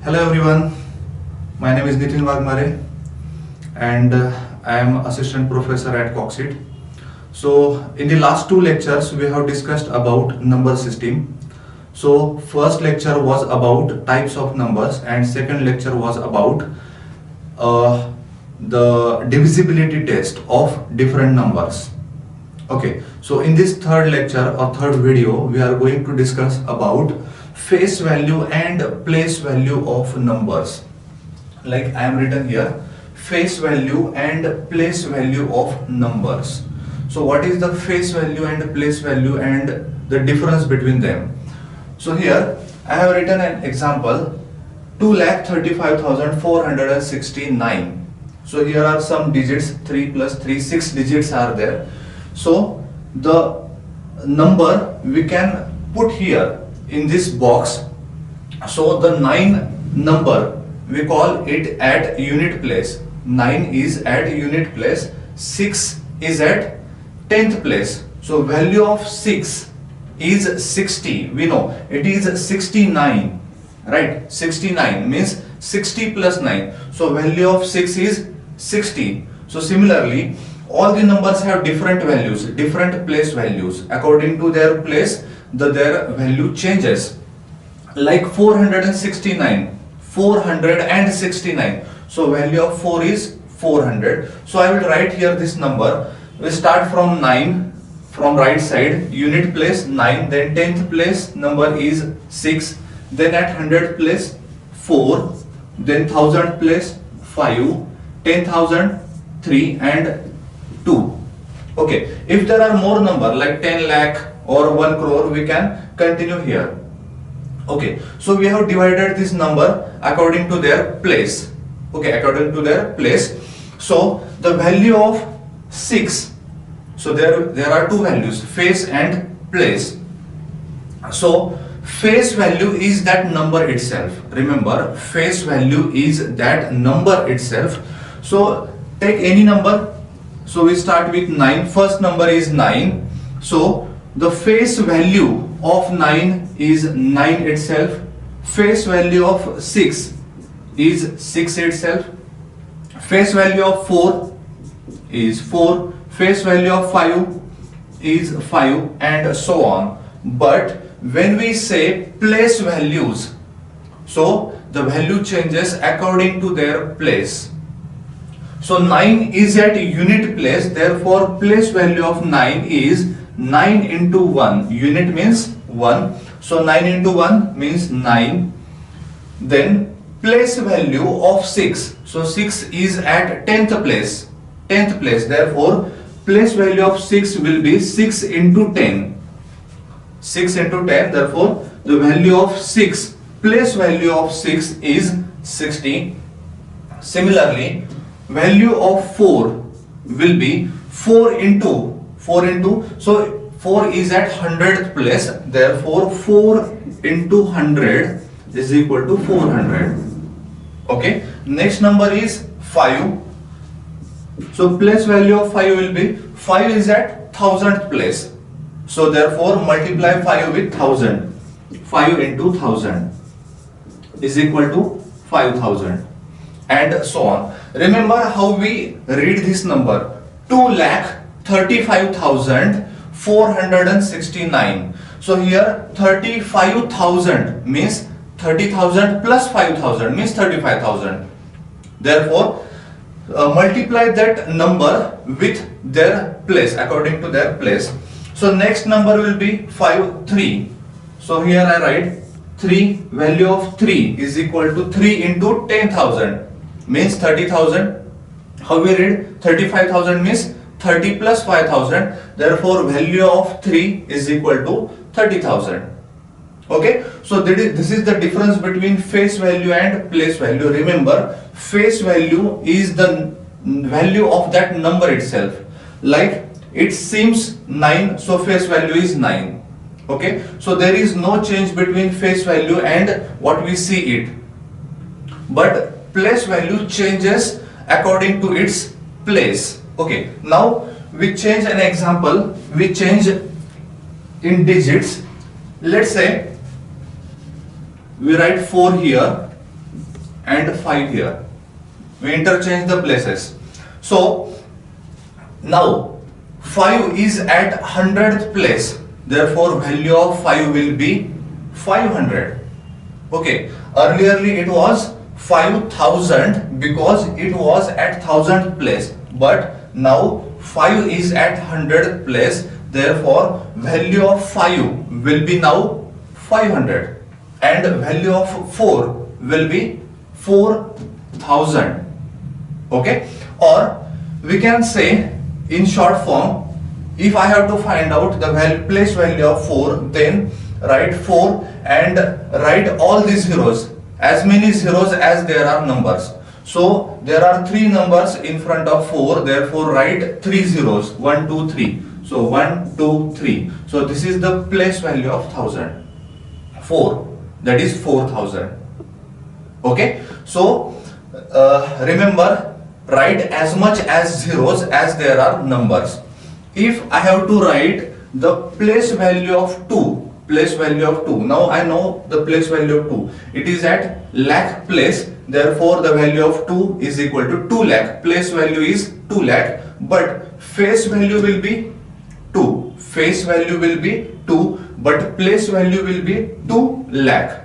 Hello everyone, my name is Nitin Wagmare and I am assistant professor at Coxit. So in the last two lectures we have discussed about number system. So first lecture was about types of numbers and second lecture was about the divisibility test of different numbers. Okay, so in this third lecture or third video we are going to discuss about face value and place value of numbers. Like I am written here, face value and place value of numbers. So what is the face value and place value and the difference between them? So here I have written an example, 2,35,469. So here are some digits, 3 plus 3, 6 digits are there. So the number we can put here in this box. So the 9 number we call it at unit place. 9 is at unit place, 6 is at 10th place. So value of 6 is 60. We know it is 69, right? 69 means 60 plus 9. So value of 6 is 60. So similarly, all the numbers have different values, different place values. According to their place, their value changes. Like 469, 469. So value of 4 is 400. So I will write here this number. We start from 9, from right side, unit place 9, then 10th place number is 6, then at 100th place 4, then 1000th place 5, 10,000 3 and 2. Okay, if there are more number like 10 lakh or 1 crore, we can continue here. Okay, so we have divided this number according to their place. Okay, according to their place. So the value of 6, so there are two values, face and place. So face value is that number itself. Remember, face value is that number itself. So take any number. So we start with 9. First number is 9. So the face value of 9 is 9 itself. Face value of 6 is 6 itself. Face value of 4 is 4. Face value of 5 is 5 and so on. But when we say place values, so the value changes according to their place. So 9 is at unit place, therefore place value of 9 is 9 into 1. Unit means 1. So 9 into 1 means 9. Then place value of 6. So 6 is at 10th place. 10th place. Therefore place value of 6 will be 6 into 10. 6 into 10. Therefore the value of 6, place value of 6 is 60. Similarly, value of 4 will be 4 into so 4 is at 100th place, therefore 4 into 100 is equal to 400. Okay, next number is 5. So place value of 5 will be, 5 is at 1000th place, so therefore multiply 5 with 1000. 5 into 1000 is equal to 5000 and so on. Remember how we read this number, 2,35,469. So here 35,000 means 30,000 plus 5,000 means 35,000. Therefore multiply that number with their place, according to their place. So next number will be 3. So here I write 3, value of 3 is equal to 3 into 10,000 means 30,000. How we read? 35,000 means 30 plus 5,000. Therefore value of 3 is equal to 30,000. Okay, so this is the difference between face value and place value. Remember, face value is the value of that number itself. Like it seems 9, so face value is 9. Okay, so there is no change between face value and what we see it. But place value changes according to its place. Okay, now we change an example. We change in digits. Let's say we write 4 here, and 5 here. We interchange the places. So now 5 is at 100th place, therefore value of 5 will be 500. Okay, earlierly it was 5000 because it was at 1000th place, but now 5 is at 100th place, therefore value of 5 will be now 500 and value of 4 will be 4000. Okay, or we can say in short form, if I have to find out the place value of 4, then write 4 and write all these zeros, as many zeros as there are numbers. So there are 3 numbers in front of 4, therefore write 3 zeros, 1 2 3. So 1 2 3. So this is the place value of 1000. 4, that is 4000. Okay, so remember, write as much as zeros as there are numbers. If I have to write the place value of 2, now I know the place value of 2, it is at lakh place, therefore the value of 2 is equal to 2 lakh. Place value is 2 lakh, but face value will be 2. Face value will be 2, but place value will be 2 lakh.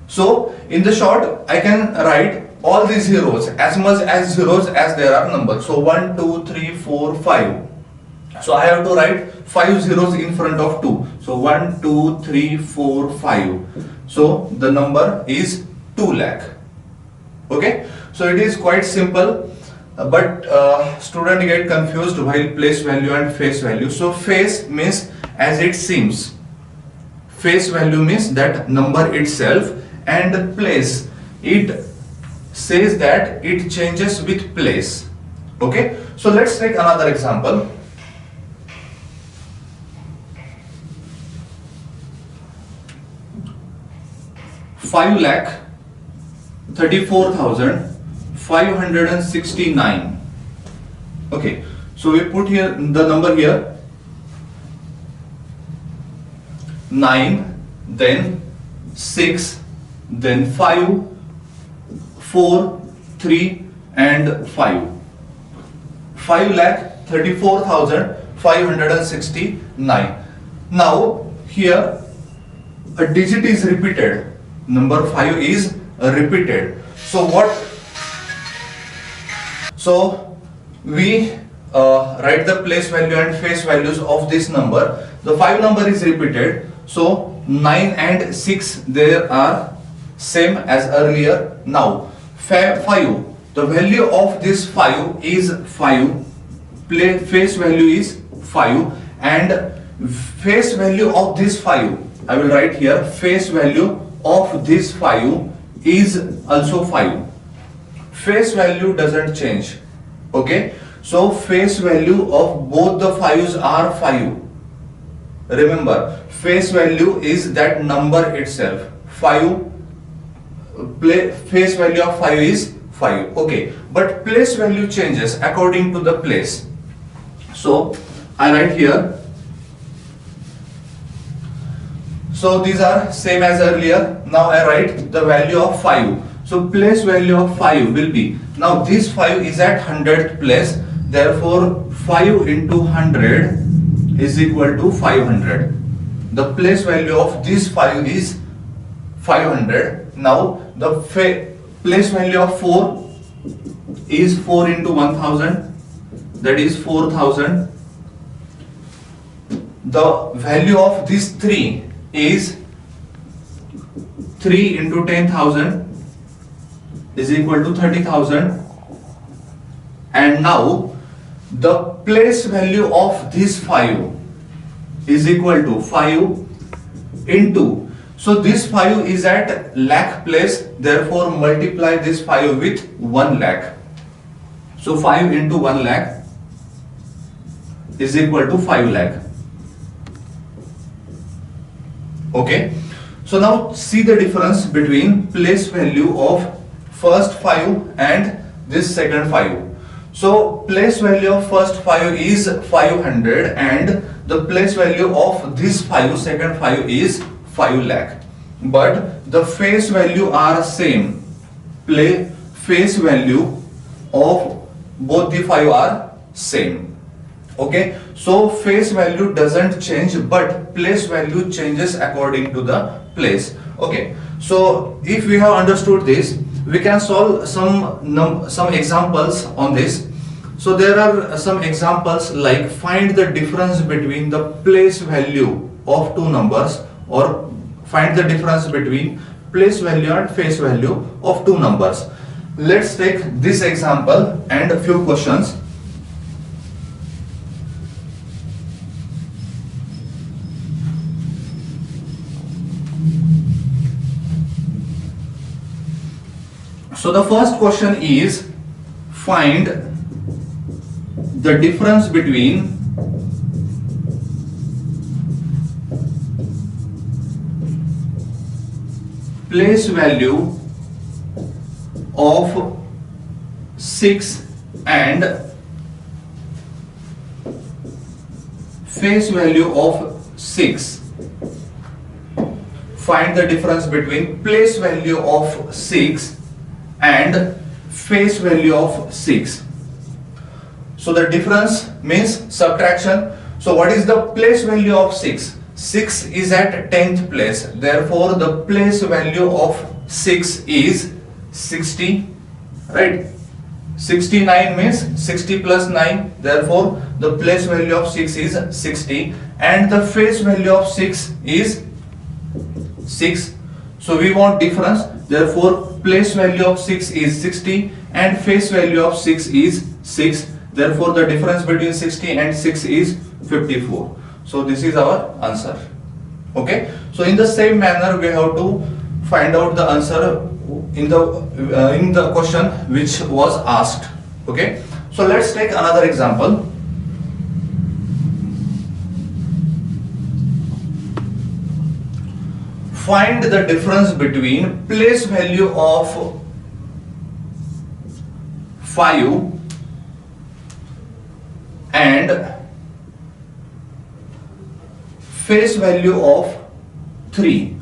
So in the short, I can write all these zeros, as much as zeros as there are numbers. So 1 2 3 4 5. So I have to write 5 zeros in front of 2. So 1 2 3 4 5. So the number is 2 lakh. Okay, so it is quite simple, but student get confused while place value and face value. So face means as it seems, face value means that number itself, and place, it says that it changes with place. Okay, so let's take another example. 5,34,569. Okay, so we put here the number here 9, then 6, then 5, 4, 3 and 5. 5,34,569. Now here a digit is repeated. Number 5 is repeated. So what? So we write the place value and face values of this number. The 5 number is repeated. So 9 and 6 there are same as earlier. Now 5, the value of this 5 is 5. Face value is 5, and face value of this 5, I will write here, face value of this 5 is also 5. Face value doesn't change. Okay, so face value of both the 5s are 5. Remember, face value is that number itself. 5, face value of 5 is 5. Okay, but place value changes according to the place. So I write here. So these are same as earlier. Now I write the value of 5. So place value of 5 will be, now this 5 is at 100th place, therefore 5 into 100 is equal to 500. The place value of this 5 is 500. Now the place value of 4 is 4 into 1000, that is 4000. The value of this 3 is 3 into 10,000 is equal to 30,000. And now the place value of this 5 is equal to 5 into, so this 5 is at lakh place, therefore multiply this 5 with 1 lakh. So 5 into 1 lakh is equal to 5 lakh. Okay, so now see the difference between place value of first 5 and this second 5. So place value of first 5 is 500 and the place value of this 5, second 5 is 5 lakh. But the face value are same. face value of both the 5 are same. Okay, so face value doesn't change, but place value changes according to the place. Okay, so if we have understood this, we can solve some examples on this. So there are some examples like find the difference between the place value of two numbers, or find the difference between place value and face value of two numbers. Let's take this example and a few questions. So the first question is find the difference between place value of 6 and face value of 6. Find the difference between place value of 6 and face value of 6. So the difference means subtraction. So what is the place value of 6? 6 is at 10th place. Therefore the place value of 6 is 60, right? 69 means 60 plus 9. Therefore the place value of 6 is 60 and the face value of 6 is 6. So we want difference. Therefore place value of 6 is 60 and face value of 6 is 6. Therefore the difference between 60 and 6 is 54. So this is our answer. Okay, so in the same manner we have to find out the answer in the question which was asked. Okay, so let's take another example. Find the difference between place value of 5 and face value of 3.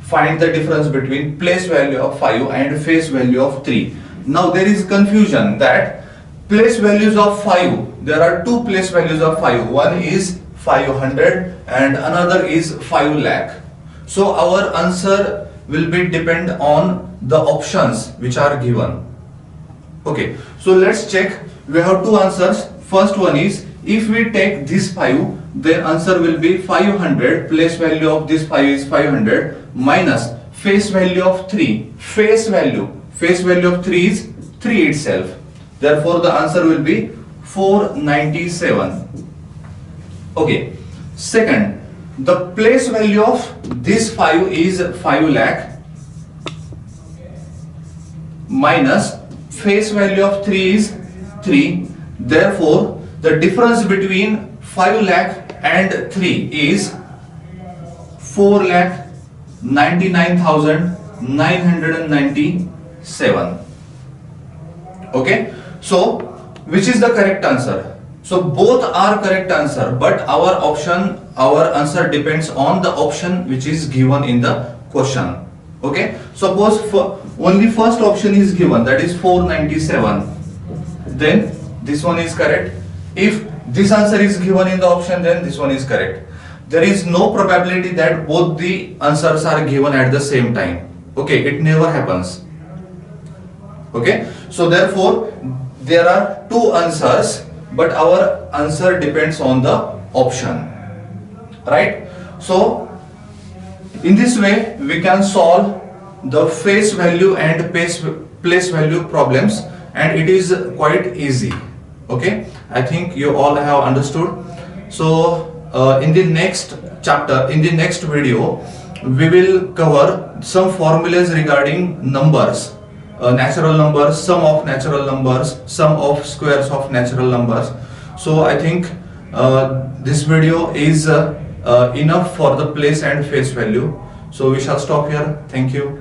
Find the difference between place value of 5 and face value of 3. Now there is confusion that place values of 5, there are two place values of 5. One is 500 and another is 5 lakh. So our answer will be depend on the options which are given. Okay, so let's check. We have two answers. First one is if we take this 5, then answer will be 500. Place value of this 5 is 500 minus face value of 3. Face value of 3 is 3 itself. Therefore the answer will be 497. Okay. Second, the place value of this 5 is 5 lakh minus face value of 3 is 3. Therefore the difference between 5 lakh and 3 is 4,99,997. Okay, so which is the correct answer? So both are correct answer, but our answer depends on the option which is given in the question. Okay, suppose only first option is given, that is 497, then this one is correct. If this answer is given in the option, then this one is correct. There is no probability that both the answers are given at the same time. Okay, it never happens. Okay, so therefore there are two answers, but our answer depends on the option, right? So in this way we can solve the face value and place value problems, and it is quite easy. Okay, I think you all have understood. So in the next chapter, in the next video, we will cover some formulas regarding numbers, natural numbers, sum of natural numbers, sum of squares of natural numbers. So I think this video is enough for the place and face value. So we shall stop here. Thank you.